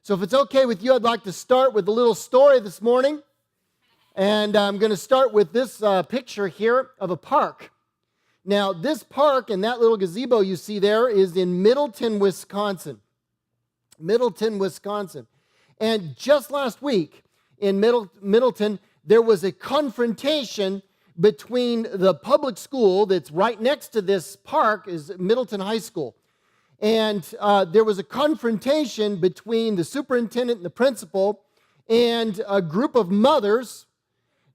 So if it's okay with you, I'd like to start with a little story this morning. And I'm going to start with this picture here of a park. Now, this park and that little gazebo you see there is in Middleton, Wisconsin. Middleton, Wisconsin. And just last week in Middleton, there was a confrontation between the public school that's right next to this park is Middleton High School. And there was a confrontation between the superintendent and the principal and a group of mothers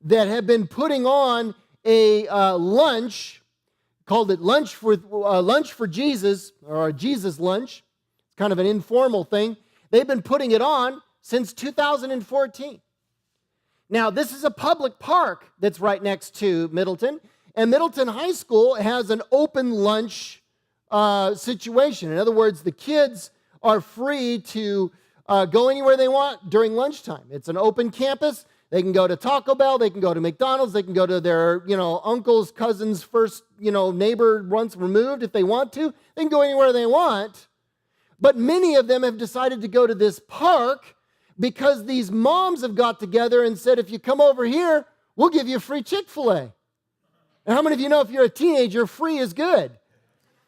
that have been putting on a lunch, called it Lunch for Jesus, or a Jesus lunch. It's kind of an informal thing. They've been putting it on since 2014. Now, this is a public park that's right next to Middleton, and Middleton High School has an open lunch situation. In other words, the kids are free to go anywhere they want during lunchtime. It's an open campus. They can go to Taco Bell, they can go to McDonald's, they can go to their, uncle's, cousin's first, neighbor once removed if they want to. They can go anywhere they want. But many of them have decided to go to this park because these moms have got together and said, if you come over here, we'll give you a free Chick-fil-A. And how many of you know if you're a teenager, free is good?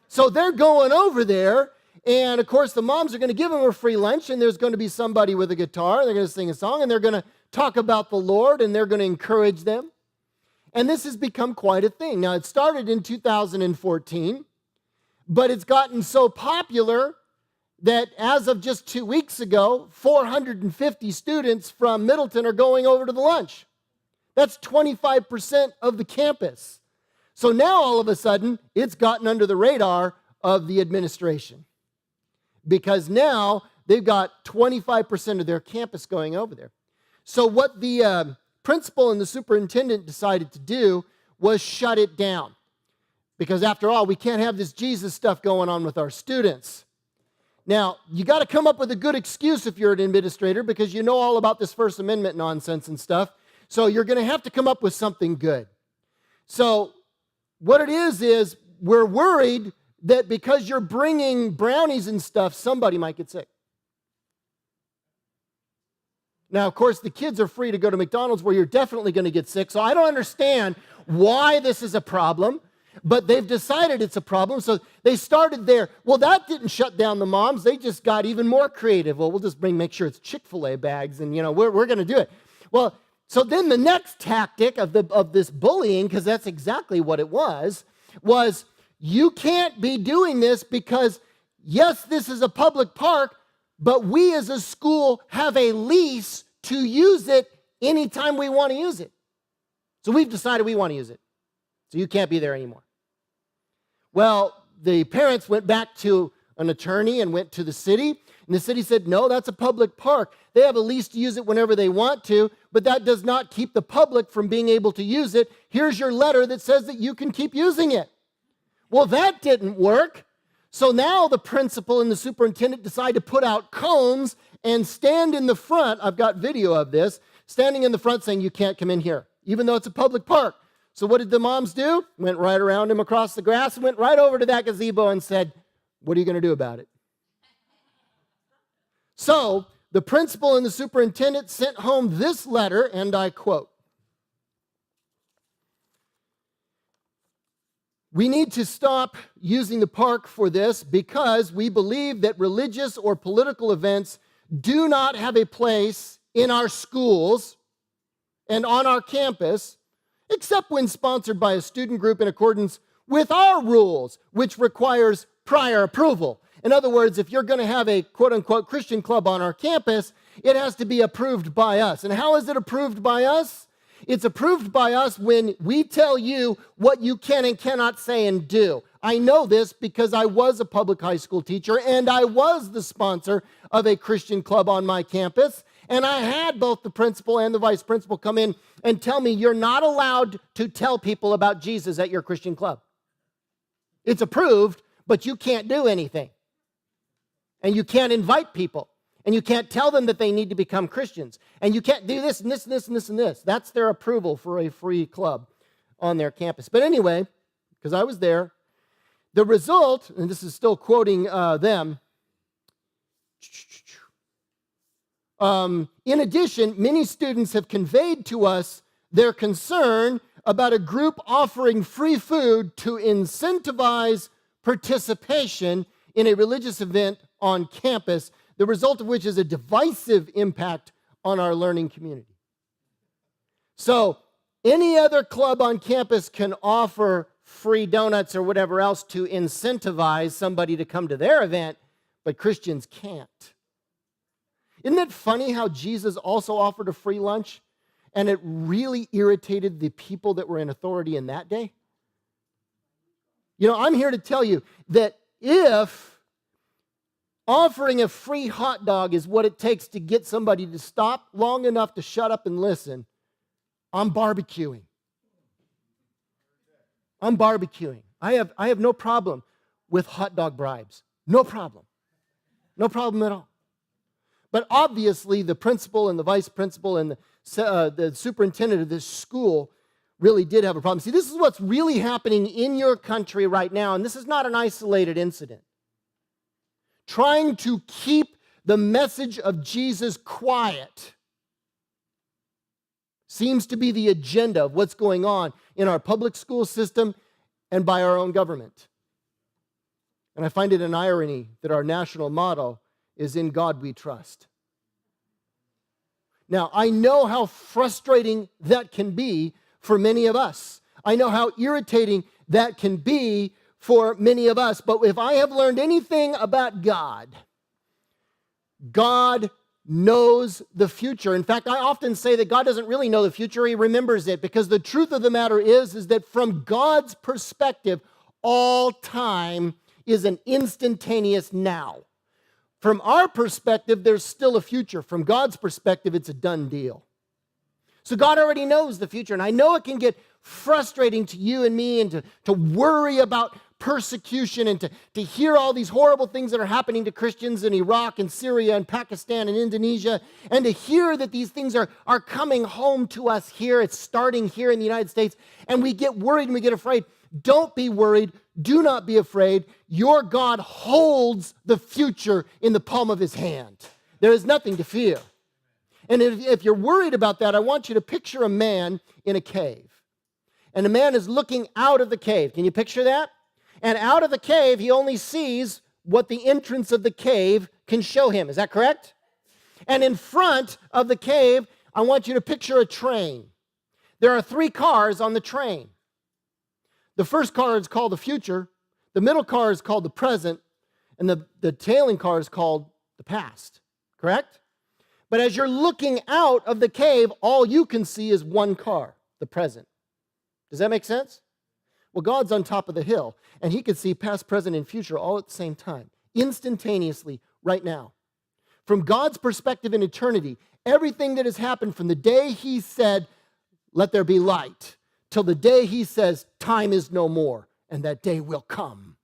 So they're going over there, and of course the moms are going to give them a free lunch, and there's going to be somebody with a guitar, they're going to sing a song, and they're going to talk about the Lord, and they're going to encourage them. And this has become quite a thing. Now, it started in 2014, but it's gotten so popular that as of just 2 weeks ago, 450 students from Middleton are going over to the lunch. That's 25% of the campus. So now, all of a sudden, it's gotten under the radar of the administration because now they've got 25% of their campus going over there. So what the principal and the superintendent decided to do was shut it down. Because after all, we can't have this Jesus stuff going on with our students. Now, you got to come up with a good excuse if you're an administrator because you know all about this First Amendment nonsense and stuff. So you're going to have to come up with something good. So what it is we're worried that because you're bringing brownies and stuff, somebody might get sick. Now, of course, the kids are free to go to McDonald's where you're definitely going to get sick. So I don't understand why this is a problem, but they've decided it's a problem. So they started there. Well, that didn't shut down the moms. They just got even more creative. Well, we'll just make sure it's Chick-fil-A bags, and we're going to do it. Well, so then the next tactic of this bullying, because that's exactly what it was you can't be doing this because, yes, this is a public park, but we as a school have a lease to use it anytime we want to use it. So we've decided we want to use it. So you can't be there anymore. Well, the parents went back to an attorney and went to the city. And the city said, no, that's a public park. They have a lease to use it whenever they want to, but that does not keep the public from being able to use it. Here's your letter that says that you can keep using it. Well, that didn't work. So now the principal and the superintendent decide to put out cones and stand in the front. I've got video of this, standing in the front saying you can't come in here, even though it's a public park. So what did the moms do? Went right around him across the grass and went right over to that gazebo and said, what are you going to do about it? So the principal and the superintendent sent home this letter, and I quote, we need to stop using the park for this because we believe that religious or political events do not have a place in our schools and on our campus, except when sponsored by a student group in accordance with our rules, which requires prior approval. In other words, if you're going to have a quote-unquote Christian club on our campus, it has to be approved by us. And how is it approved by us? It's approved by us when we tell you what you can and cannot say and do. I know this because I was a public high school teacher and I was the sponsor of a Christian club on my campus. And I had both the principal and the vice principal come in and tell me, you're not allowed to tell people about Jesus at your Christian club. It's approved, but you can't do anything. And you can't invite people. And you can't tell them that they need to become Christians. And you can't do this and this and this and this and this. That's their approval for a free club on their campus. But anyway, because I was there, the result, and this is still quoting them, In addition, many students have conveyed to us their concern about a group offering free food to incentivize participation in a religious event on campus, the result of which is a divisive impact on our learning community. So, any other club on campus can offer free donuts or whatever else to incentivize somebody to come to their event, but Christians can't. Isn't it funny how Jesus also offered a free lunch, and it really irritated the people that were in authority in that day? You know, I'm here to tell you that if offering a free hot dog is what it takes to get somebody to stop long enough to shut up and listen, I'm barbecuing. I'm barbecuing. I have no problem with hot dog bribes. No problem. No problem at all. But obviously, the principal and the vice principal and the superintendent of this school really did have a problem. See, this is what's really happening in your country right now, and this is not an isolated incident. Trying to keep the message of Jesus quiet seems to be the agenda of what's going on in our public school system and by our own government. And I find it an irony that our national motto is "In God We Trust." Now, I know how frustrating that can be for many of us. I know how irritating that can be for many of us. But if I have learned anything about God, God knows the future. In fact, I often say that God doesn't really know the future, He remembers it, because the truth of the matter is that from God's perspective, all time is an instantaneous now. From our perspective, there's still a future. From God's perspective, it's a done deal. So God already knows the future, and I know it can get frustrating to you and me, and to worry about persecution, and to hear all these horrible things that are happening to Christians in Iraq and Syria and Pakistan and Indonesia, and to hear that these things are coming home to us here. It's starting here in the United States, and we get worried and we get afraid. Don't be worried. Do not be afraid. Your God holds the future in the palm of His hand. There is nothing to fear. And if you're worried about that, I want you to picture a man in a cave. And the man is looking out of the cave. Can you picture that? And out of the cave, he only sees what the entrance of the cave can show him. Is that correct? And in front of the cave, I want you to picture a train. There are 3 cars on the train. The first car is called the future, the middle car is called the present, and the tailing car is called the past. Correct? But as you're looking out of the cave, all you can see is one car, the present. Does that make sense? Well, God's on top of the hill, and He can see past, present, and future all at the same time, instantaneously, right now. From God's perspective in eternity, everything that has happened from the day He said, "Let there be light," till the day He says, "Time is no more," and that day will come.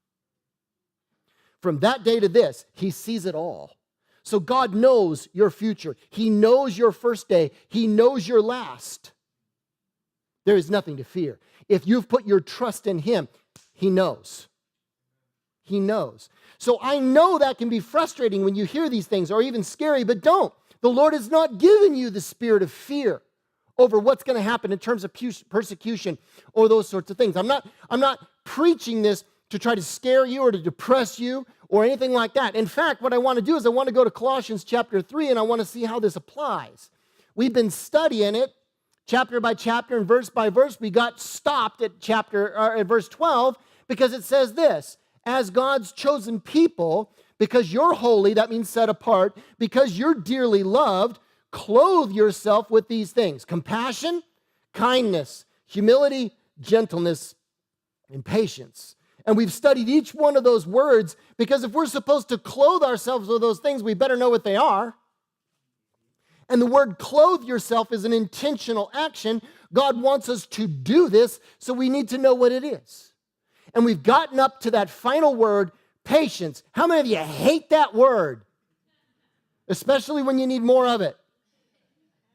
From that day to this, He sees it all. So God knows your future. He knows your first day. He knows your last. There is nothing to fear. If you've put your trust in Him, He knows. He knows. So I know that can be frustrating when you hear these things, or even scary, but don't. The Lord has not given you the spirit of fear over what's going to happen in terms of persecution or those sorts of things. I'm not preaching this to try to scare you or to depress you or anything like that. In fact, what I want to do is I want to go to Colossians chapter 3, and I want to see how this applies. We've been studying it chapter by chapter and verse by verse. We got stopped at verse 12 because it says this: as God's chosen people, because you're holy, that means set apart, because you're dearly loved, clothe yourself with these things: compassion, kindness, humility, gentleness, and patience. And we've studied each one of those words because if we're supposed to clothe ourselves with those things, we better know what they are. And the word clothe yourself is an intentional action. God wants us to do this, so we need to know what it is. And we've gotten up to that final word, patience. How many of you hate that word? Especially when you need more of it.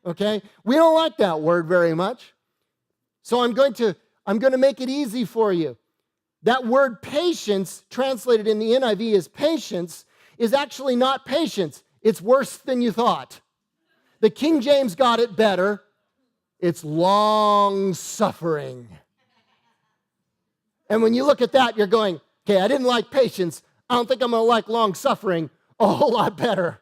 Okay? We don't like that word very much. So I'm going to make it easy for you. That word patience, translated in the NIV as patience, is actually not patience. It's worse than you thought. The King James got it better. It's long-suffering. And when you look at that, you're going, okay, I didn't like patience. I don't think I'm going to like long-suffering a whole lot better.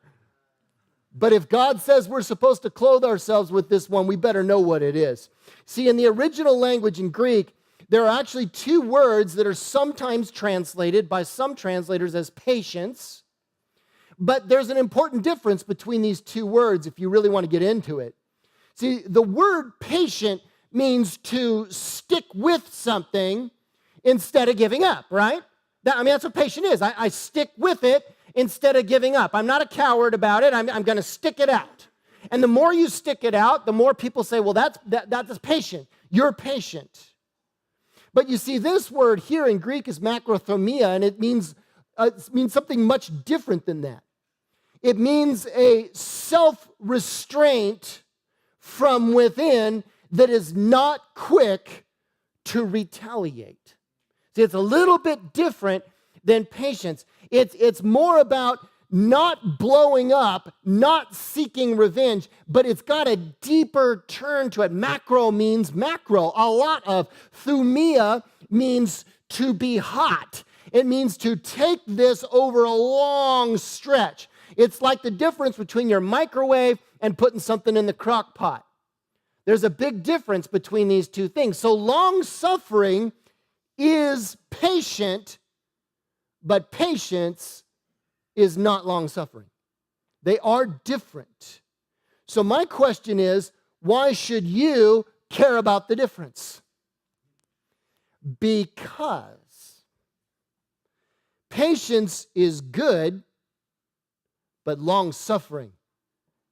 But if God says we're supposed to clothe ourselves with this one, we better know what it is. See, in the original language in Greek, there are actually two words that are sometimes translated by some translators as patience. But there's an important difference between these two words if you really want to get into it. See, the word patient means to stick with something instead of giving up, right? That's what patient is. I stick with it instead of giving up. I'm not a coward about it. I'm going to stick it out. And the more you stick it out, the more people say, well, that's patient. You're patient. But you see, this word here in Greek is macrothumia, and it means something much different than that. It means a self-restraint from within that is not quick to retaliate. See, it's a little bit different than patience. It's more about not blowing up, not seeking revenge, but it's got a deeper turn to it. Macro means macro, a lot of. Thumia means to be hot. It means to take this over a long stretch. It's like the difference between your microwave and putting something in the crock pot. There's a big difference between these two things. So long-suffering is patient, but patience is not long-suffering. They are different. So my question is, why should you care about the difference? Because patience is good, but long-suffering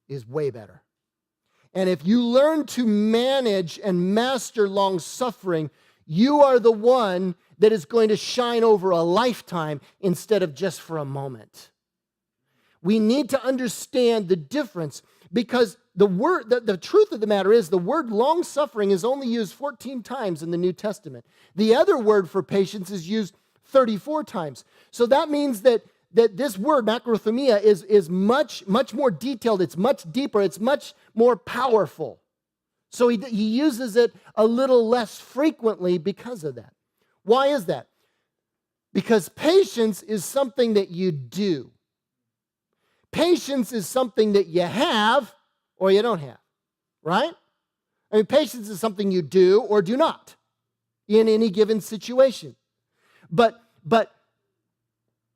is way better. And if you learn to manage and master long-suffering, you are the one that is going to shine over a lifetime instead of just for a moment. We need to understand the difference because the truth of the matter is the word long-suffering is only used 14 times in the New Testament. The other word for patience is used 34 times. So that means that this word, macrothumia, is much more detailed. It's much deeper. It's much more powerful. So he uses it a little less frequently because of that. Why is that? Because patience is something that you do. Patience is something that you have or you don't have, right? Patience is something you do or do not in any given situation. But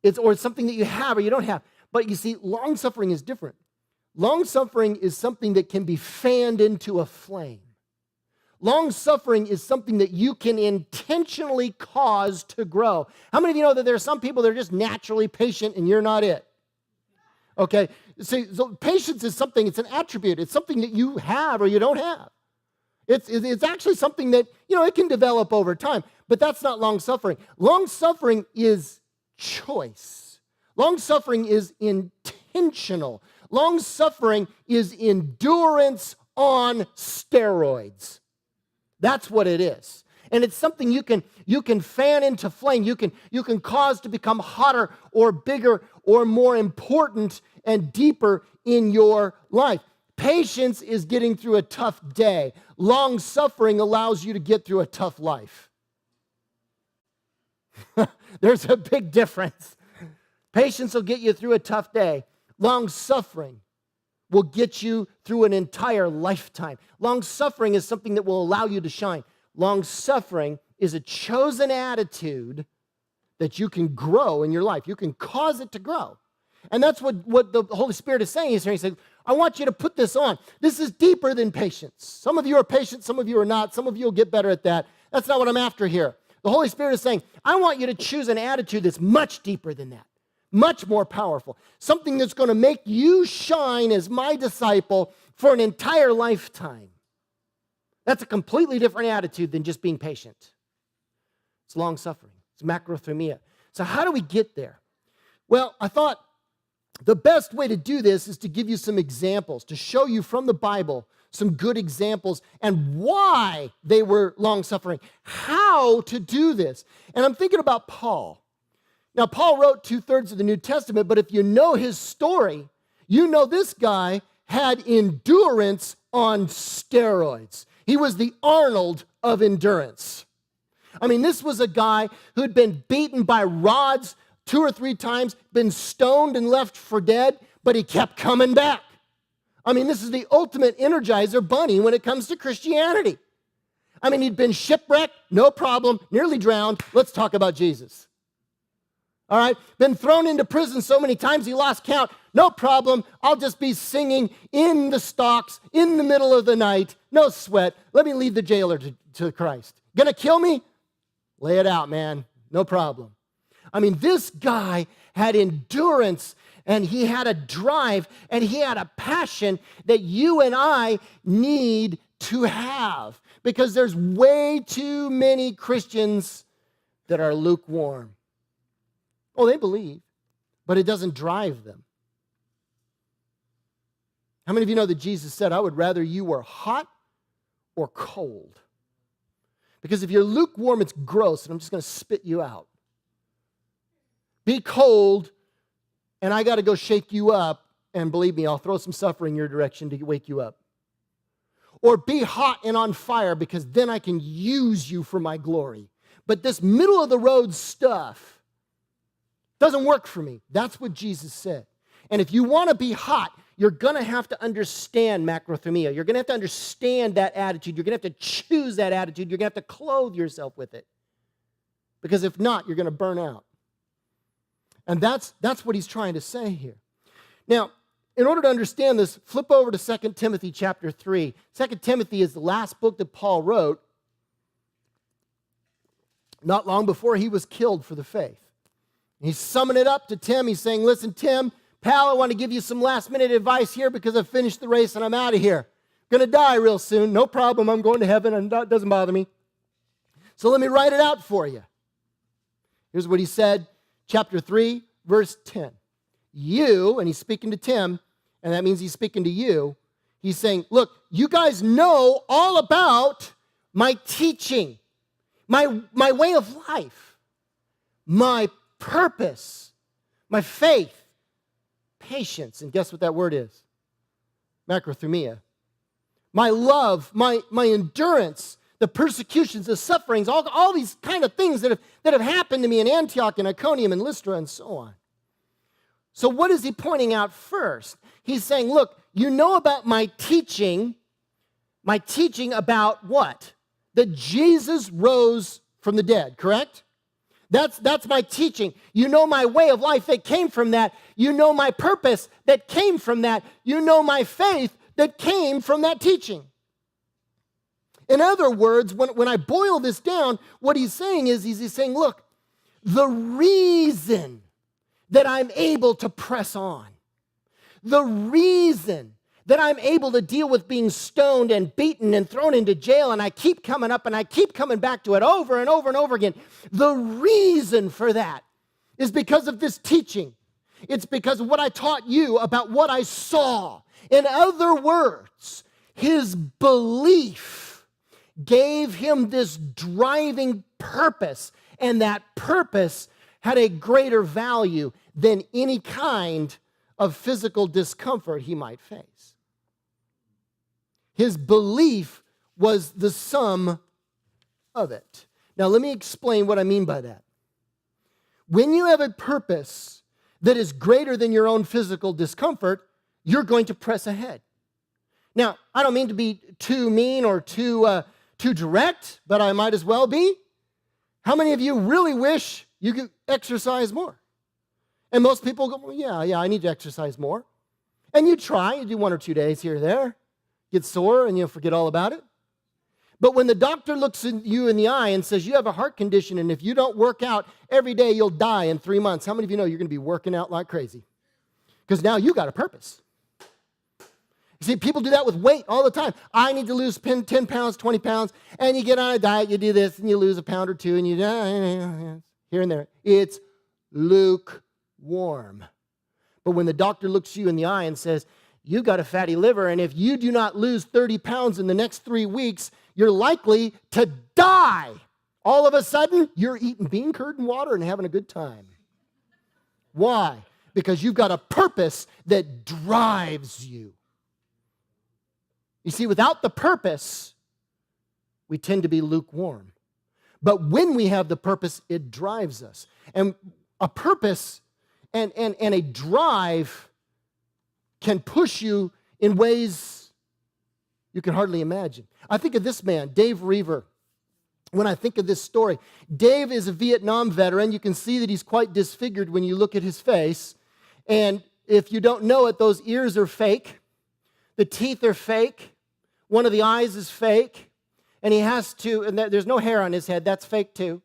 it's something that you have or you don't have. But you see, long-suffering is different. Long-suffering is something that can be fanned into a flame. Long-suffering is something that you can intentionally cause to grow. How many of you know that there are some people that are just naturally patient and you're not it? Okay, so patience is something, it's an attribute. It's something that you have or you don't have. It's actually something that, it can develop over time. But that's not long-suffering. Long-suffering is choice. Long-suffering is intentional. Long-suffering is endurance on steroids. That's what it is. And it's something you can fan into flame. You can cause to become hotter or bigger or more important and deeper in your life. Patience is getting through a tough day. Long-suffering allows you to get through a tough life. There's a big difference. Patience will get you through a tough day. Long-suffering will get you through an entire lifetime. Long-suffering is something that will allow you to shine. Long-suffering is a chosen attitude that you can grow in your life. You can cause it to grow. And that's what the Holy Spirit is saying. He's saying, I want you to put this on. This is deeper than patience. Some of you are patient, some of you are not. Some of you will get better at that. That's not what I'm after here. The Holy Spirit is saying, I want you to choose an attitude that's much deeper than that, much more powerful, something that's going to make you shine as my disciple for an entire lifetime. That's a completely different attitude than just being patient. It's long-suffering. It's macrothumia. So how do we get there? Well, I thought the best way to do this is to give you some examples, to show you from the Bible some good examples and why they were long-suffering, how to do this. And I'm thinking about Paul. Now, Paul wrote 2/3 of the New Testament, but if you know his story, you know this guy had endurance on steroids. He was the Arnold of endurance. I mean, this was a guy who'd been beaten by rods 2 or 3 times, been stoned and left for dead, but he kept coming back. I mean, this is the ultimate Energizer bunny when it comes to Christianity. I mean, he'd been shipwrecked, no problem, nearly drowned. Let's talk about Jesus. All right, been thrown into prison so many times he lost count. No problem, I'll just be singing in the stocks in the middle of the night. No sweat. Let me lead the jailer to Christ. Gonna kill me? Lay it out, man. No problem. I mean, this guy had endurance, and he had a drive, and he had a passion that you and I need to have, because there's way too many Christians that are lukewarm. Oh, they believe, but it doesn't drive them. How many of you know that Jesus said, I would rather you were hot or cold? Because if you're lukewarm, it's gross, and I'm just going to spit you out. Be cold, and I got to go shake you up, and believe me, I'll throw some suffering your direction to wake you up. Or be hot and on fire, because then I can use you for my glory. But this middle of the road stuff doesn't work for me. That's what Jesus said. And if you want to be hot, you're going to have to understand macrothumia. You're going to have to understand that attitude. You're going to have to choose that attitude. You're going to have to clothe yourself with it. Because if not, you're going to burn out. And that's what he's trying to say here. Now, in order to understand this, flip over to 2 Timothy chapter 3. 2 Timothy is the last book that Paul wrote, not long before he was killed for the faith. He's summing it up to Tim. He's saying, listen, Tim, pal, I want to give you some last-minute advice here because I've finished the race and I'm out of here. Going to die real soon. No problem. I'm going to heaven and that doesn't bother me. So let me write it out for you. Here's what he said, chapter 3, verse 10. You, and he's speaking to Tim, and that means he's speaking to you. He's saying, look, you guys know all about my teaching, my way of life, my purpose, my faith, patience, and guess what that word is? Macrothumia. My love, my endurance, the persecutions, the sufferings, all these kind of things that have happened to me in Antioch and Iconium and Lystra and so on. So what is he pointing out first? He's saying, look, you know about my teaching about what? That Jesus rose from the dead, correct? That's my teaching. You know my way of life that came from that. You know my purpose that came from that. You know my faith that came from that teaching. In other words, when I boil this down, what he's saying is he's saying, look, the reason that I'm able to press on, the reason that I'm able to deal with being stoned and beaten and thrown into jail, and I keep coming up and I keep coming back to it over and over and over again. The reason for that is because of this teaching. It's because of what I taught you about what I saw. In other words, his belief gave him this driving purpose, and that purpose had a greater value than any kind of physical discomfort he might face. His belief was the sum of it. Now, let me explain what I mean by that. When you have a purpose that is greater than your own physical discomfort, you're going to press ahead. Now, I don't mean to be too mean or too direct, but I might as well be. How many of you really wish you could exercise more? And most people go, well, yeah, I need to exercise more. And you try, you do 1 or 2 days here or there, get sore, and you'll forget all about it. But when the doctor looks at you in the eye and says, you have a heart condition, and if you don't work out every day, you'll die in 3 months. How many of you know you're going to be working out like crazy? Because now you got a purpose. You see, people do that with weight all the time. I need to lose 10 pounds, 20 pounds, and you get on a diet, you do this, and you lose a pound or two, and you here and there. It's lukewarm. But when the doctor looks you in the eye and says, you got a fatty liver, and if you do not lose 30 pounds in the next 3 weeks, you're likely to die. All of a sudden, you're eating bean curd and water and having a good time. Why? Because you've got a purpose that drives you. You see, without the purpose, we tend to be lukewarm. But when we have the purpose, it drives us. And a purpose and a drive can push you in ways you can hardly imagine. I think of this man, Dave Reaver. When I think of this story, Dave is a Vietnam veteran. You can see that he's quite disfigured when you look at his face. And if you don't know it, those ears are fake. The teeth are fake. One of the eyes is fake. And he has to, and there's no hair on his head. That's fake too.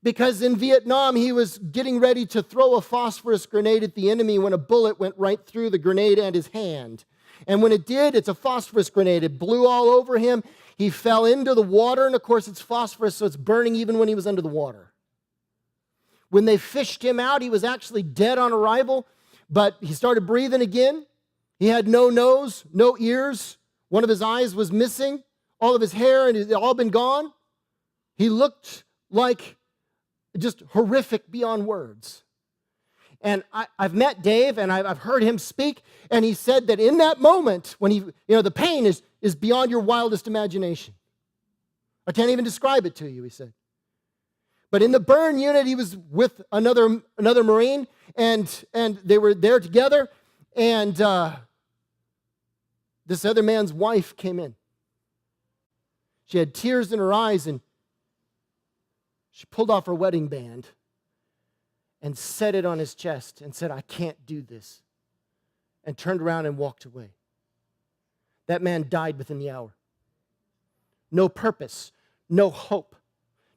Because in Vietnam, he was getting ready to throw a phosphorus grenade at the enemy when a bullet went right through the grenade and his hand. And when it did, it's a phosphorus grenade. It blew all over him. He fell into the water, and of course it's phosphorus, so it's burning even when he was under the water. When they fished him out, he was actually dead on arrival, but he started breathing again. He had no nose, no ears. One of his eyes was missing. All of his hair and it had all been gone. He looked like just horrific beyond words. And I've met Dave, and I've heard him speak, and he said that in that moment, when the pain is beyond your wildest imagination. I can't even describe it to you, he said. But in the burn unit, he was with another Marine, and they were there together, and this other man's wife came in. She had tears in her eyes, and she pulled off her wedding band and set it on his chest and said, "I can't do this," and turned around and walked away. That man died within the hour. No purpose, no hope,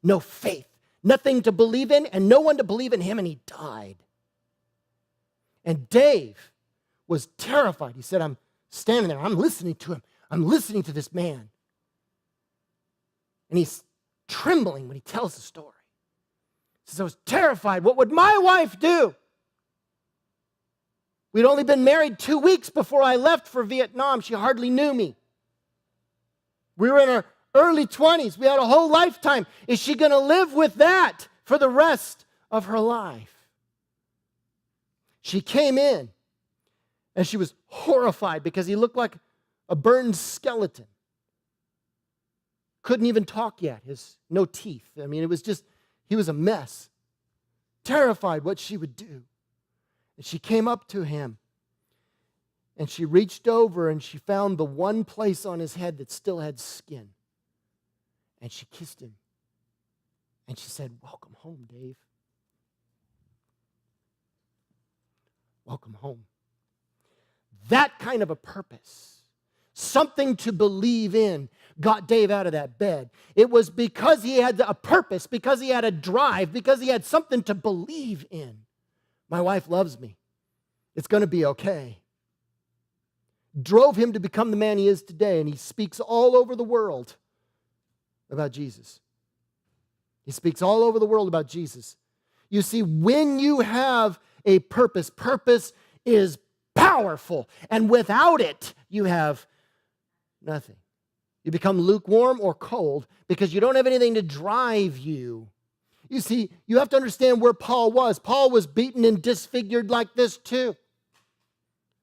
no faith, nothing to believe in, and no one to believe in him, and he died. And Dave was terrified. He said, "I'm standing there, I'm listening to him. I'm listening to this man." And he's trembling when he tells the story. He says, "I was terrified. What would my wife do?" We'd only been married 2 weeks before I left for Vietnam. She hardly knew me. We were in our early 20s. We had a whole lifetime. Is she going to live with that for the rest of her life? She came in, and she was horrified because he looked like a burned skeleton. Couldn't even talk yet. No teeth. I mean, it was just, he was a mess. Terrified what she would do. And she came up to him, and she reached over, and she found the one place on his head that still had skin. And she kissed him. And she said, "Welcome home, Dave. Welcome home." That kind of a purpose, something to believe in, got Dave out of that bed. It was because he had a purpose, because he had a drive, because he had something to believe in. My wife loves me. It's going to be okay. Drove him to become the man he is today, and he speaks all over the world about Jesus. He speaks all over the world about Jesus. You see, when you have a purpose, purpose is powerful, and without it, you have nothing. You become lukewarm or cold because you don't have anything to drive you. You see, you have to understand where Paul was. Paul was beaten and disfigured like this too.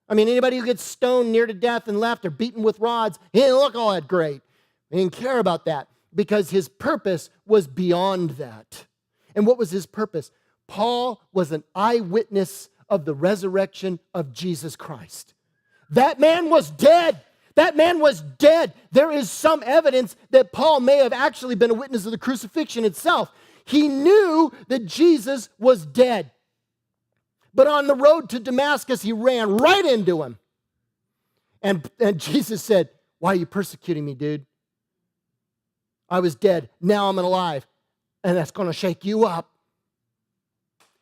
I mean, anybody who gets stoned near to death and left or beaten with rods, he didn't look all that great. He didn't care about that because his purpose was beyond that. And what was his purpose? Paul was an eyewitness of the resurrection of Jesus Christ. That man was dead. That man was dead. There is some evidence that Paul may have actually been a witness of the crucifixion itself. He knew that Jesus was dead. But on the road to Damascus, he ran right into him. And Jesus said, "Why are you persecuting me, dude? I was dead. Now I'm alive. And that's going to shake you up."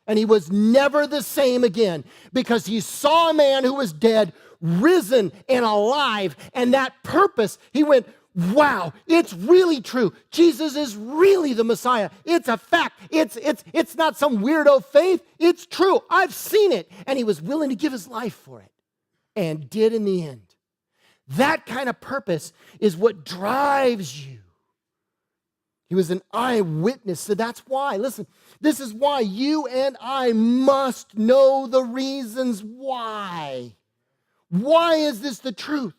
And he was never the same again because he saw a man who was dead, risen and alive. And that purpose, he went, "Wow, it's really true. Jesus is really the Messiah. It's a fact. It's not some weirdo faith. It's true. I've seen it." And he was willing to give his life for it and did in the end. That kind of purpose is what drives you. He was an eyewitness. So that's why, listen, this is why you and I must know the reasons why. Why is this the truth?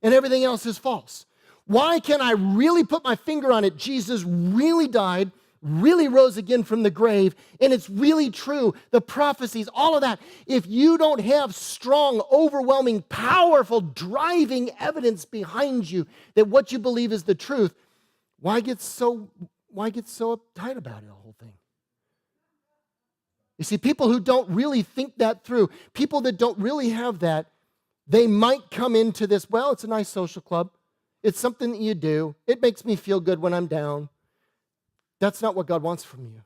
and everything else is false? Why can I really put my finger on it? Jesus really died, really rose again from the grave, and it's really true. The prophecies, all of that. If you don't have strong, overwhelming, powerful, driving evidence behind you that what you believe is the truth, why get so uptight about it, the whole thing? You see, people who don't really think that through, people that don't really have that, they might come into this, well, it's a nice social club. It's something that you do. It makes me feel good when I'm down. That's not what God wants from you.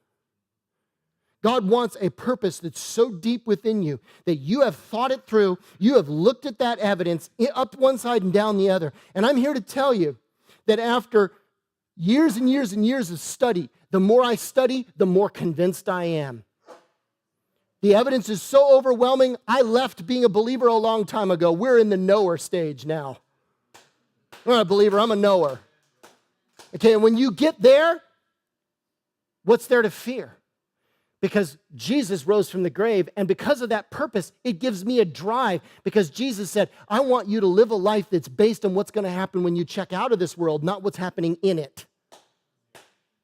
God wants a purpose that's so deep within you that you have thought it through, you have looked at that evidence up one side and down the other. And I'm here to tell you that after years and years and years of study, the more I study, the more convinced I am. The evidence is so overwhelming, I left being a believer a long time ago. We're in the knower stage now. I'm not a believer, I'm a knower. Okay, and when you get there, what's there to fear? Because Jesus rose from the grave, and because of that purpose, it gives me a drive. Because Jesus said, I want you to live a life that's based on what's going to happen when you check out of this world, not what's happening in it.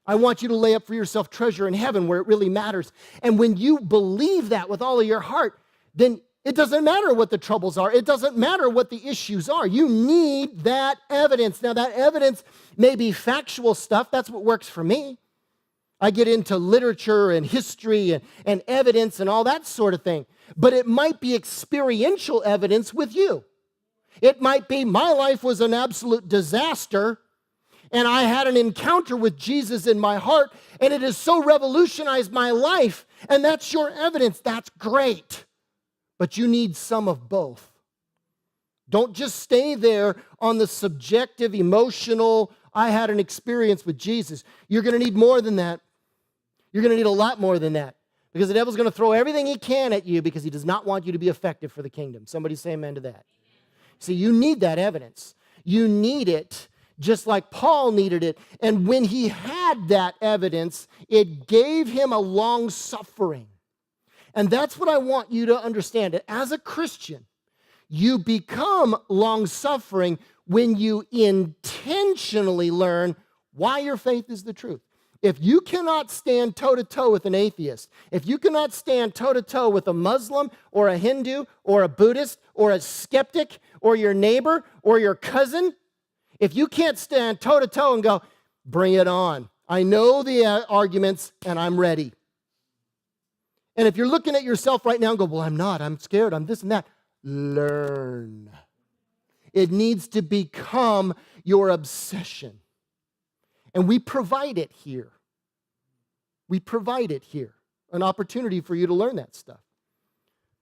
I want you to lay up for yourself treasure in heaven where it really matters. And when you believe that with all of your heart, then it doesn't matter what the troubles are. It doesn't matter what the issues are. You need that evidence. Now, that evidence may be factual stuff. That's what works for me. I get into literature and history and evidence and all that sort of thing. But it might be experiential evidence with you. It might be my life was an absolute disaster, and I had an encounter with Jesus in my heart, and it has so revolutionized my life, and that's your evidence. That's great. But you need some of both. Don't just stay there on the subjective, emotional, I had an experience with Jesus. You're going to need more than that. You're going to need a lot more than that. Because the devil's going to throw everything he can at you because he does not want you to be effective for the kingdom. Somebody say amen to that. See, you need that evidence. You need it just like Paul needed it. And when he had that evidence, it gave him a long suffering. And that's what I want you to understand. As a Christian, you become long-suffering when you intentionally learn why your faith is the truth. If you cannot stand toe-to-toe with an atheist, if you cannot stand toe-to-toe with a Muslim or a Hindu or a Buddhist or a skeptic or your neighbor or your cousin, if you can't stand toe-to-toe and go, bring it on. I know the arguments and I'm ready. And if you're looking at yourself right now and go, well, I'm not, I'm scared, I'm this and that, learn. It needs to become your obsession. And we provide it here. We provide it here, an opportunity for you to learn that stuff.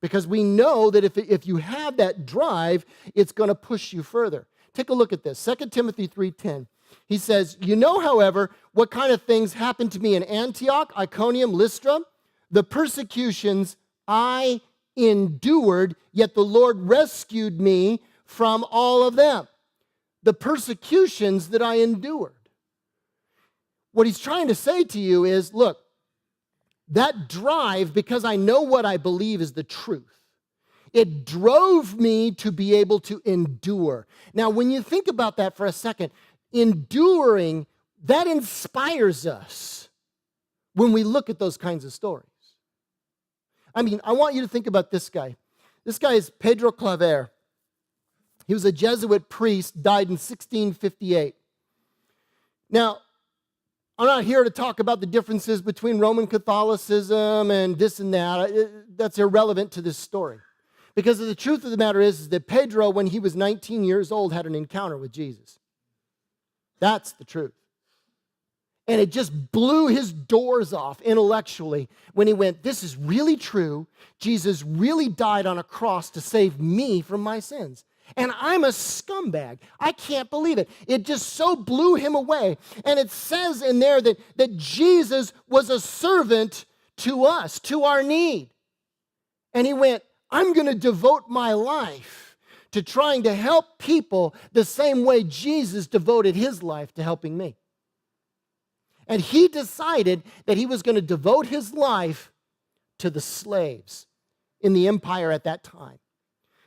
Because we know that if you have that drive, it's going to push you further. Take a look at this. 2 Timothy 3:10. He says, you know, however, what kind of things happened to me in Antioch, Iconium, Lystra? The persecutions I endured, yet the Lord rescued me from all of them. The persecutions that I endured. What he's trying to say to you is, look, that drive, because I know what I believe is the truth, it drove me to be able to endure. Now, when you think about that for a second, enduring, that inspires us when we look at those kinds of stories. I mean, I want you to think about this guy. This guy is Pedro Claver. He was a Jesuit priest, died in 1658. Now, I'm not here to talk about the differences between Roman Catholicism and this and that. That's irrelevant to this story. Because the truth of the matter is that Pedro, when he was 19 years old, had an encounter with Jesus. That's the truth. And it just blew his doors off intellectually when he went, this is really true. Jesus really died on a cross to save me from my sins. And I'm a scumbag. I can't believe it. It just so blew him away. And it says in there that Jesus was a servant to us, to our need. And he went, I'm going to devote my life to trying to help people the same way Jesus devoted his life to helping me. And he decided that he was going to devote his life to the slaves in the empire at that time.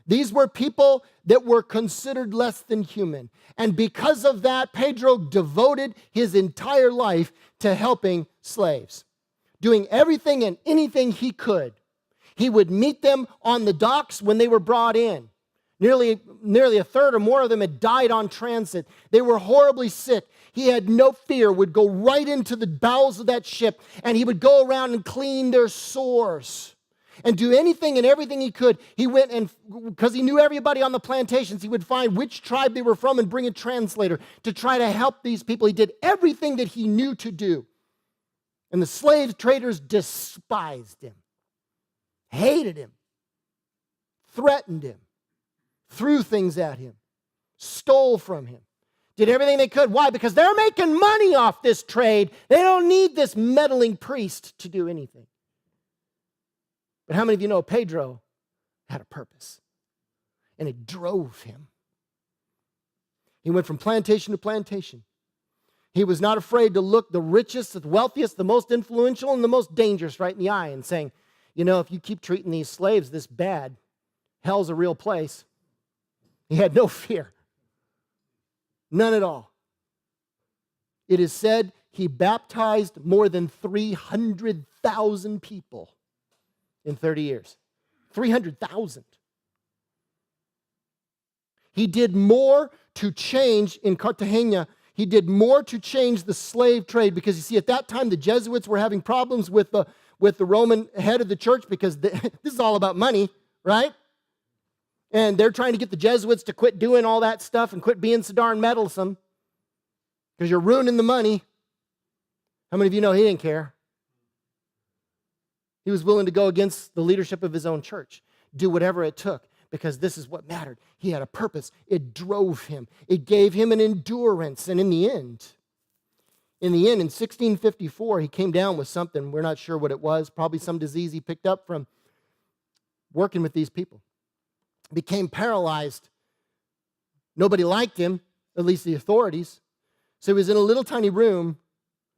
These were people that were considered less than human. And because of that, Pedro devoted his entire life to helping slaves, doing everything and anything he could. He would meet them on the docks when they were brought in. Nearly a third or more of them had died on transit. They were horribly sick. He had no fear, would go right into the bowels of that ship, and he would go around and clean their sores and do anything and everything he could. He went and, because he knew everybody on the plantations, he would find which tribe they were from and bring a translator to try to help these people. He did everything that he knew to do. And the slave traders despised him, hated him, threatened him, threw things at him, stole from him, did everything they could. Why? Because they're making money off this trade. They don't need this meddling priest to do anything. But how many of you know Pedro had a purpose? And it drove him. He went from plantation to plantation. He was not afraid to look the richest, the wealthiest, the most influential, and the most dangerous right in the eye and saying, you know, if you keep treating these slaves this bad, hell's a real place. He had no fear. None at all. It is said he baptized more than 300,000 people in 30 years. 300,000. He did more to change in Cartagena. He did more to change the slave trade because, you see, at that time the Jesuits were having problems with the Roman head of the church because this is all about money, right? And they're trying to get the Jesuits to quit doing all that stuff and quit being so darn meddlesome because you're ruining the money. How many of you know he didn't care? He was willing to go against the leadership of his own church, do whatever it took, because this is what mattered. He had a purpose. It drove him. It gave him an endurance. And in the end, in 1654, he came down with something. We're not sure what it was. Probably some disease he picked up from working with these people. Became paralyzed. Nobody liked him, at least the authorities. So he was in a little tiny room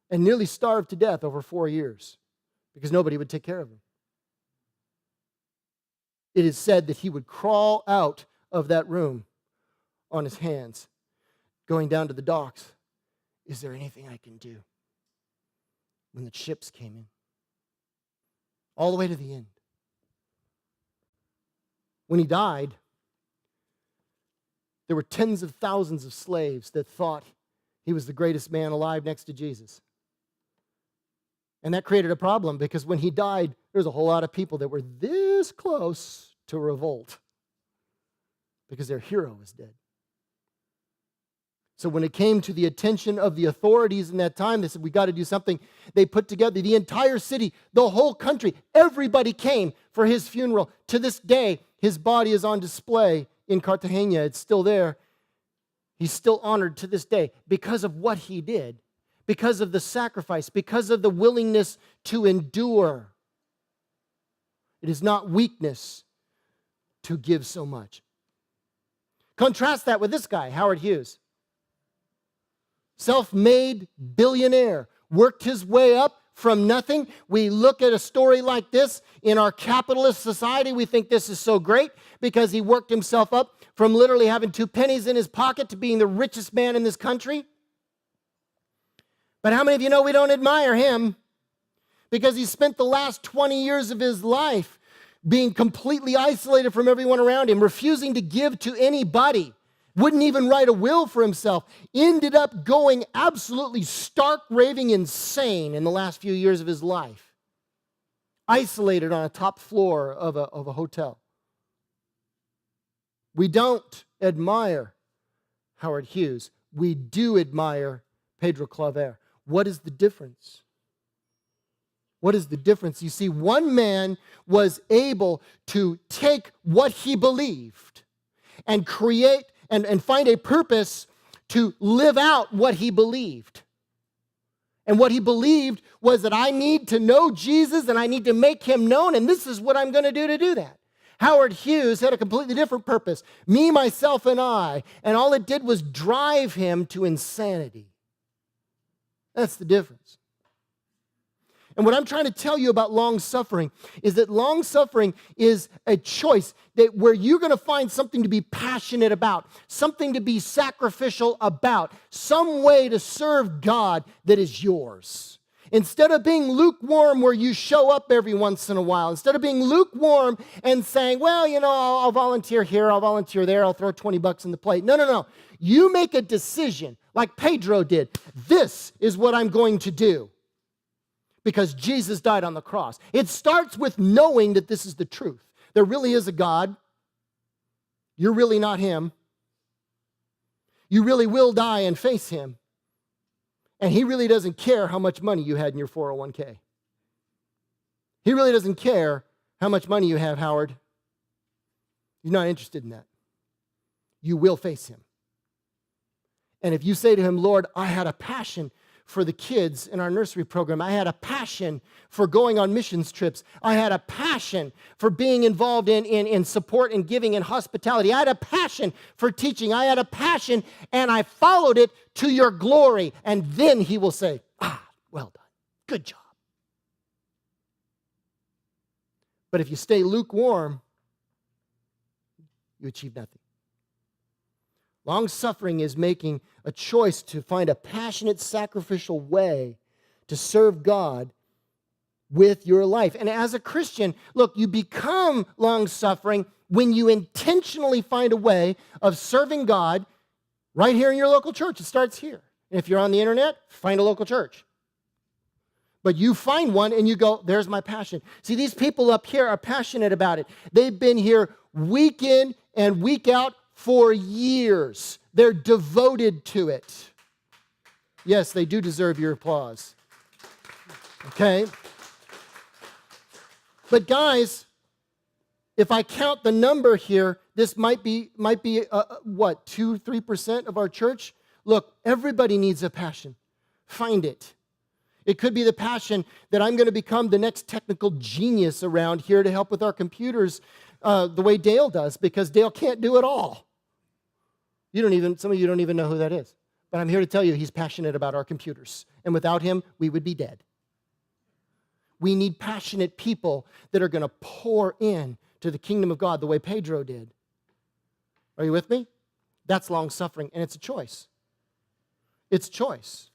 and nearly starved to death over 4 years because nobody would take care of him. It is said that he would crawl out of that room on his hands, going down to the docks. Is there anything I can do? When the ships came in. All the way to the end. When he died, there were tens of thousands of slaves that thought he was the greatest man alive next to Jesus. And that created a problem because when he died, there was a whole lot of people that were this close to revolt because their hero was dead. So when it came to the attention of the authorities in that time, they said, we got to do something. They put together the entire city, the whole country. Everybody came for his funeral. To this day, his body is on display in Cartagena. It's still there. He's still honored to this day because of what he did, because of the sacrifice, because of the willingness to endure. It is not weakness to give so much. Contrast that with this guy, Howard Hughes. Self-made billionaire, worked his way up from nothing. We look at a story like this in our capitalist society. We think this is so great because he worked himself up from literally having 2 pennies in his pocket to being the richest man in this country. But how many of you know we don't admire him? Because he spent the last 20 years of his life being completely isolated from everyone around him, refusing to give to anybody. Wouldn't even write a will for himself. Ended up going absolutely stark, raving insane in the last few years of his life. Isolated on a top floor of a hotel. We don't admire Howard Hughes. We do admire Pedro Claver. What is the difference? What is the difference? You see, one man was able to take what he believed and create and find a purpose to live out what he believed. And what he believed was that I need to know Jesus and I need to make him known, and this is what I'm going to do that. Howard Hughes had a completely different purpose. Me, myself, and I. And all it did was drive him to insanity. That's the difference. And what I'm trying to tell you about long-suffering is that long-suffering is a choice that where you're going to find something to be passionate about, something to be sacrificial about, some way to serve God that is yours. Instead of being lukewarm where you show up every once in a while, instead of being lukewarm and saying, well, I'll volunteer here, I'll volunteer there, I'll throw $20 in the plate. No. You make a decision like Pedro did. This is what I'm going to do because Jesus died on the cross. It starts with knowing that this is the truth. There really is a God. You're really not him. You really will die and face him. And he really doesn't care how much money you had in your 401k. He really doesn't care how much money you have, Howard. He's not interested in that. You will face him. And if you say to him, Lord, I had a passion for the kids in our nursery program. I had a passion for going on missions trips. I had a passion for being involved in support and giving and hospitality. I had a passion for teaching. I had a passion, and I followed it to your glory. And then he will say, well done. Good job. But if you stay lukewarm, you achieve nothing. Long-suffering is making a choice to find a passionate, sacrificial way to serve God with your life. And as a Christian, look, you become long-suffering when you intentionally find a way of serving God right here in your local church. It starts here. And if you're on the internet, find a local church. But you find one and you go, there's my passion. See, these people up here are passionate about it. They've been here week in and week out for years. They're devoted to it. Yes, they do deserve your applause. Okay? But guys, if I count the number here, this might be 2-3% of our church? Look, everybody needs a passion. Find it. It could be the passion that I'm going to become the next technical genius around here to help with our computers the way Dale does, because Dale can't do it all. Some of you don't even know who that is. But I'm here to tell you he's passionate about our computers. And without him, we would be dead. We need passionate people that are going to pour in to the kingdom of God the way Pedro did. Are you with me? That's long-suffering, and it's a choice. It's a choice.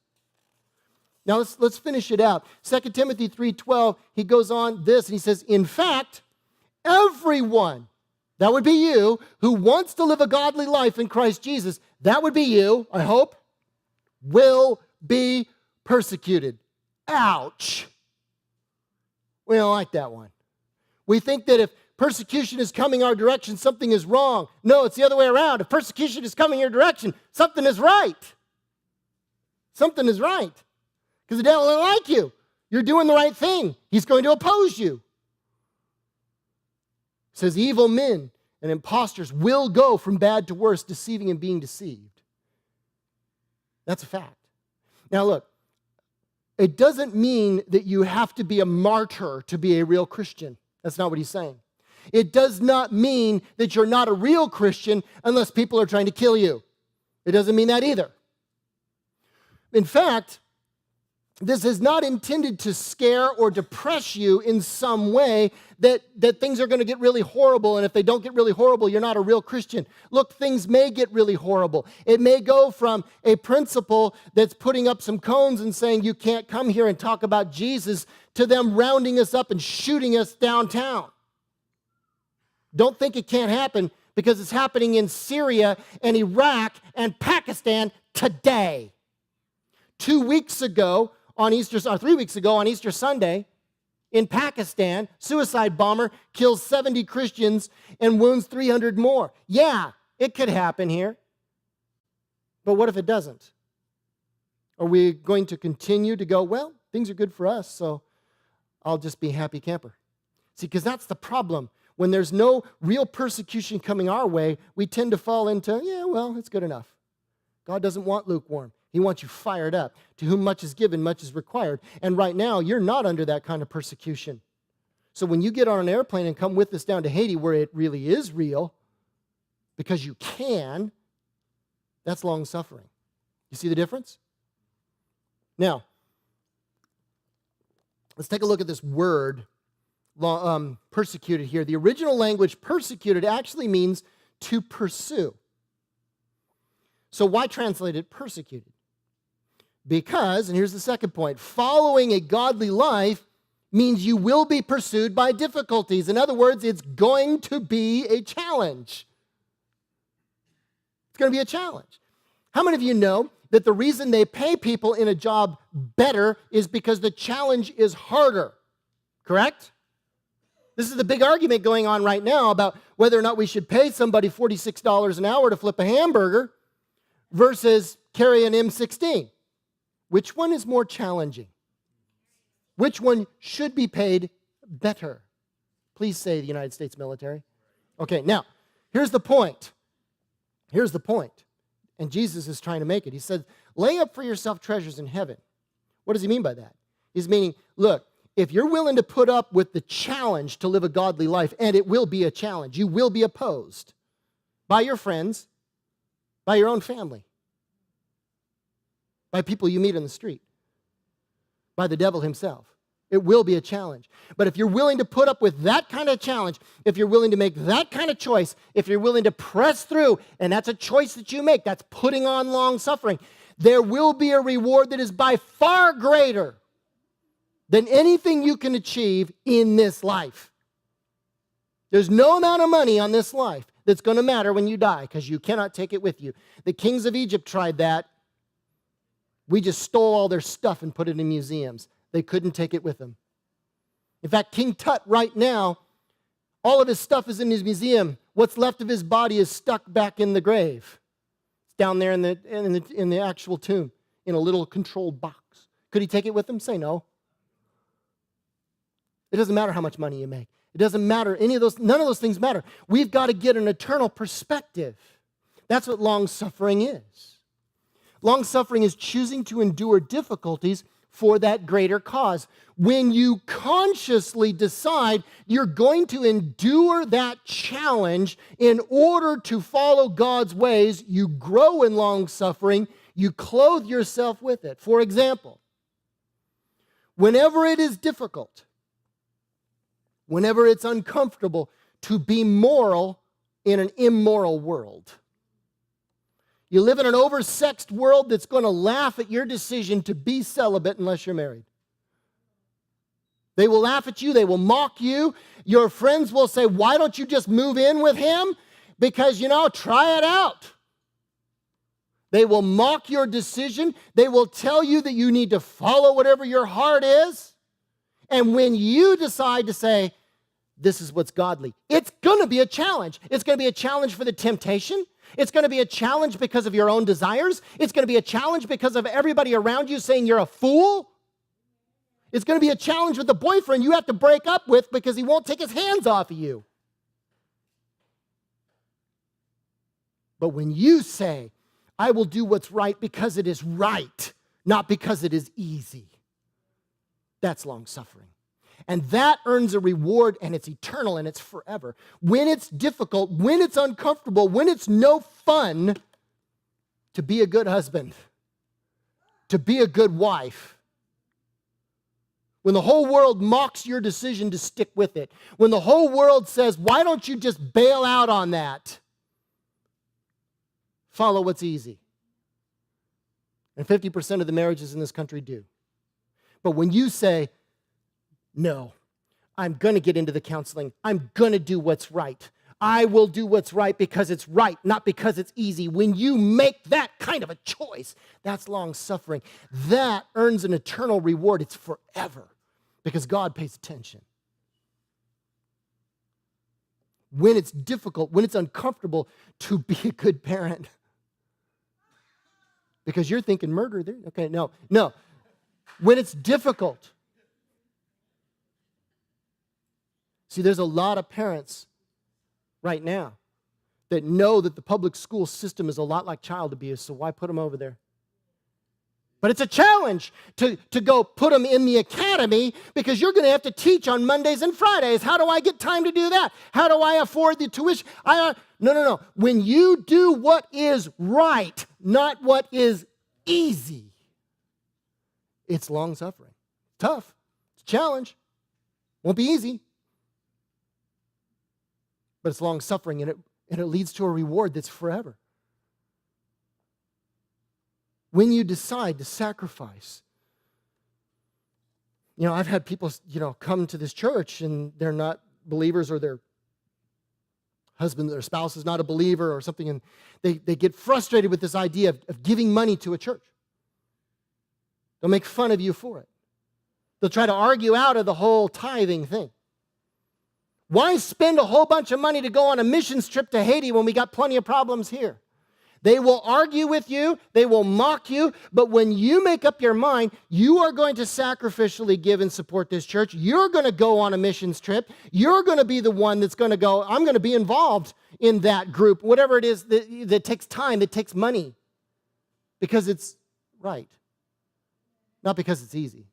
Now let's finish it out. 2 Timothy 3:12, he goes on this, and he says, in fact, everyone, that would be you, who wants to live a godly life in Christ Jesus, that would be you, I hope, will be persecuted. Ouch. We don't like that one. We think that if persecution is coming our direction, something is wrong. No, it's the other way around. If persecution is coming your direction, something is right. Something is right. Because the devil doesn't like you. You're doing the right thing. He's going to oppose you. It says evil men and impostors will go from bad to worse, deceiving and being deceived. That's a fact. Now look, it doesn't mean that you have to be a martyr to be a real Christian. That's not what he's saying. It does not mean that you're not a real Christian unless people are trying to kill you. It doesn't mean that either. In fact, this is not intended to scare or depress you in some way that things are going to get really horrible, and if they don't get really horrible, you're not a real Christian. Look, things may get really horrible. It may go from a principal that's putting up some cones and saying you can't come here and talk about Jesus to them rounding us up and shooting us downtown. Don't think it can't happen, because it's happening in Syria and Iraq and Pakistan today. 3 weeks ago on Easter Sunday, in Pakistan, suicide bomber kills 70 Christians and wounds 300 more. Yeah, it could happen here. But what if it doesn't? Are we going to continue to go, well, things are good for us, so I'll just be happy camper? See, because that's the problem. When there's no real persecution coming our way, we tend to fall into, yeah, well, it's good enough. God doesn't want lukewarm. He wants you fired up. To whom much is given, much is required. And right now, you're not under that kind of persecution. So when you get on an airplane and come with us down to Haiti, where it really is real, because you can, that's long-suffering. You see the difference? Now, Let's take a look at this word, persecuted here. The original language, persecuted, actually means to pursue. So why translate it persecuted? Because, and here's the second point, following a godly life means you will be pursued by difficulties. In other words, it's going to be a challenge. It's going to be a challenge. How many of you know that the reason they pay people in a job better is because the challenge is harder? Correct? This is the big argument going on right now about whether or not we should pay somebody $46 an hour to flip a hamburger versus carry an M16. Which one is more challenging? Which one should be paid better? Please say the United States military. Okay, now, here's the point. Here's the point. And Jesus is trying to make it. He said, lay up for yourself treasures in heaven. What does he mean by that? He's meaning, look, if you're willing to put up with the challenge to live a godly life, and it will be a challenge, you will be opposed by your friends, by your own family, by people you meet in the street, by the devil himself. It will be a challenge. But if you're willing to put up with that kind of challenge, if you're willing to make that kind of choice, if you're willing to press through, and that's a choice that you make, that's putting on long suffering, there will be a reward that is by far greater than anything you can achieve in this life. There's no amount of money on this life that's going to matter when you die because you cannot take it with you. The kings of Egypt tried that. We just stole all their stuff and put it in museums. They couldn't take it with them. In fact, King Tut right now, all of his stuff is in his museum. What's left of his body is stuck back in the grave. It's down there in the actual tomb, in a little controlled box. Could he take it with him? Say no. It doesn't matter how much money you make. It doesn't matter. None of those things matter. We've got to get an eternal perspective. That's what long-suffering is. Long-suffering is choosing to endure difficulties for that greater cause. When you consciously decide you're going to endure that challenge in order to follow God's ways, you grow in long-suffering, you clothe yourself with it. For example, whenever it is difficult, whenever it's uncomfortable to be moral in an immoral world, you live in an oversexed world that's going to laugh at your decision to be celibate unless you're married. They will laugh at you. They will mock you. Your friends will say, why don't you just move in with him? Because, try it out. They will mock your decision. They will tell you that you need to follow whatever your heart is. And when you decide to say, this is what's godly, it's going to be a challenge. It's going to be a challenge for the temptation. It's going to be a challenge because of your own desires. It's going to be a challenge because of everybody around you saying you're a fool. It's going to be a challenge with the boyfriend you have to break up with because he won't take his hands off of you. But when you say, I will do what's right because it is right, not because it is easy, that's long-suffering. And that earns a reward, and it's eternal, and it's forever. When it's difficult, when it's uncomfortable, when it's no fun, to be a good husband, to be a good wife, when the whole world mocks your decision to stick with it, when the whole world says, why don't you just bail out on that? Follow what's easy. And 50% of the marriages in this country do. But when you say, no, I'm going to get into the counseling. I'm going to do what's right. I will do what's right because it's right, not because it's easy. When you make that kind of a choice, that's long-suffering. That earns an eternal reward. It's forever because God pays attention. When it's difficult, when it's uncomfortable, to be a good parent. Because you're thinking murder there. Okay, no. When it's difficult. See, there's a lot of parents right now that know that the public school system is a lot like child abuse, so why put them over there? But it's a challenge to go put them in the academy because you're going to have to teach on Mondays and Fridays. How do I get time to do that? How do I afford the tuition? No. When you do what is right, not what is easy, it's long-suffering. Tough. It's challenge. Won't be easy. But it's long-suffering, and it leads to a reward that's forever. When you decide to sacrifice. I've had people, come to this church, and they're not believers, or their husband, their spouse is not a believer or something, and they get frustrated with this idea of giving money to a church. They'll make fun of you for it. They'll try to argue out of the whole tithing thing. Why spend a whole bunch of money to go on a missions trip to Haiti when we got plenty of problems here? They will argue with you. They will mock you. But when you make up your mind, you are going to sacrificially give and support this church. You're going to go on a missions trip. You're going to be the one that's going to go, I'm going to be involved in that group, whatever it is that takes time, that takes money, because it's right, not because it's easy.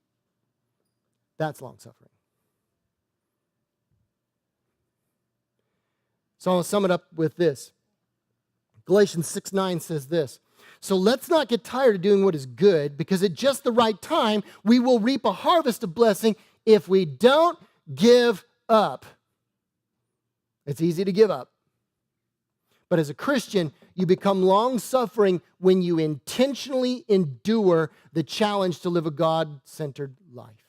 That's long-suffering. So I'll sum it up with this. Galatians 6:9 says this, so let's not get tired of doing what is good, because at just the right time, we will reap a harvest of blessing if we don't give up. It's easy to give up. But as a Christian, you become long-suffering when you intentionally endure the challenge to live a God-centered life.